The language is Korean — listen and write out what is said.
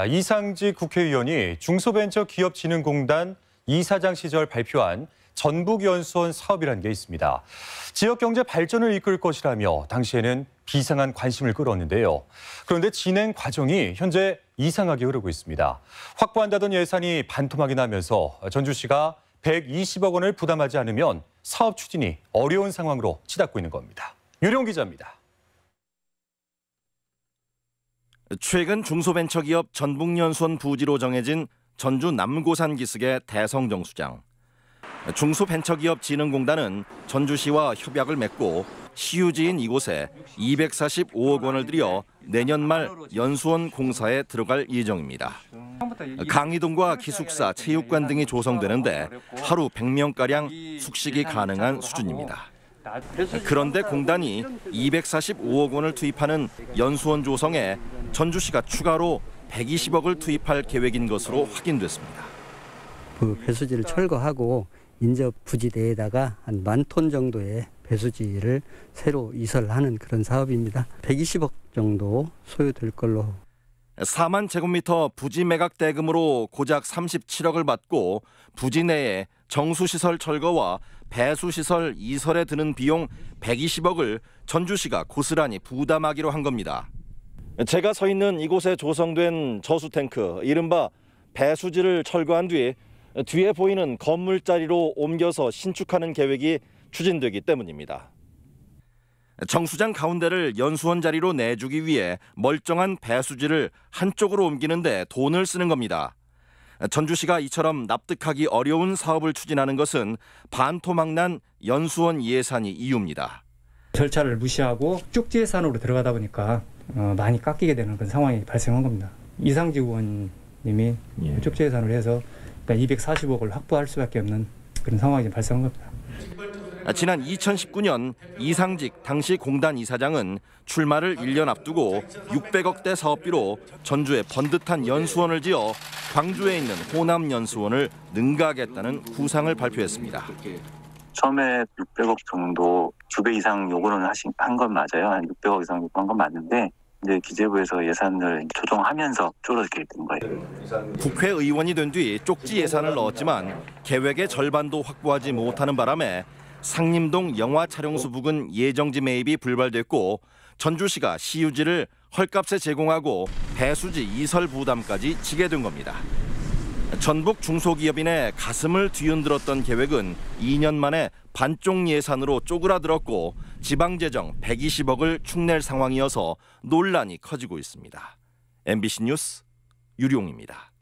이상직 국회의원이 중소벤처기업진흥공단 이사장 시절 발표한 전북연수원 사업이라는 게 있습니다. 지역 경제 발전을 이끌 것이라며 당시에는 비상한 관심을 끌었는데요. 그런데 진행 과정이 현재 이상하게 흐르고 있습니다. 확보한다던 예산이 반토막이 나면서 전주시가 120억 원을 부담하지 않으면 사업 추진이 어려운 상황으로 치닫고 있는 겁니다. 유령 기자입니다. 최근 중소벤처기업 전북연수원 부지로 정해진 전주 남고산 기슭의 대성정수장. 중소벤처기업진흥공단은 전주시와 협약을 맺고 시유지인 이곳에 245억 원을 들여 내년 말 연수원 공사에 들어갈 예정입니다. 강의동과 기숙사, 체육관 등이 조성되는데 하루 100명가량 숙식이 가능한 수준입니다. 그런데 공단이 245억 원을 투입하는 연수원 조성에 전주시가 추가로 120억을 투입할 계획인 것으로 확인됐습니다. 그 배수지를 철거하고 인접 부지 내에다가 한 10,000톤 정도의 배수지를 새로 이설하는 그런 사업입니다. 120억 정도 소요될 걸로. 4만 제곱미터 부지 매각 대금으로 고작 37억을 받고 부지 내에 정수시설 철거와 배수시설 이설에 드는 비용 120억을 전주시가 고스란히 부담하기로 한 겁니다. 제가 서 있는 이곳에 조성된 저수탱크, 이른바 배수지를 철거한 뒤에 보이는 건물 자리로 옮겨서 신축하는 계획이 추진되기 때문입니다. 정수장 가운데를 연수원 자리로 내주기 위해 멀쩡한 배수지를 한쪽으로 옮기는데 돈을 쓰는 겁니다. 전주시가 이처럼 납득하기 어려운 사업을 추진하는 것은 반토막난 연수원 예산이 이유입니다. 절차를 무시하고 쪽지 예산으로 들어가다 보니까 많이 깎이게 되는 그런 상황이 발생한 겁니다. 이상직 의원님이 쪽지 예산을 해서 240억을 확보할 수밖에 없는 그런 상황이 발생한 겁니다. 지난 2019년 이상직 당시 공단 이사장은 출마를 1년 앞두고 600억대 사업비로 전주에 번듯한 연수원을 지어 광주에 있는 호남 연수원을 능가하겠다는 구상을 발표했습니다. 처음에 600억 정도 2배 이상 요구는 한 건 맞아요. 한 600억 이상 요구한 건 맞는데 이제 기재부에서 예산을 조정하면서 줄어들게 된 거예요. 국회의원이 된 뒤 쪽지 예산을 넣었지만 계획의 절반도 확보하지 못하는 바람에 상림동 영화 촬영소 부근 예정지 매입이 불발됐고 전주시가 시유지를 헐값에 제공하고 배수지 이설 부담까지 지게 된 겁니다. 전북 중소기업인의 가슴을 뒤흔들었던 계획은 2년 만에 반쪽 예산으로 쪼그라들었고 지방재정 120억을 축낼 상황이어서 논란이 커지고 있습니다. MBC 뉴스 유룡입니다.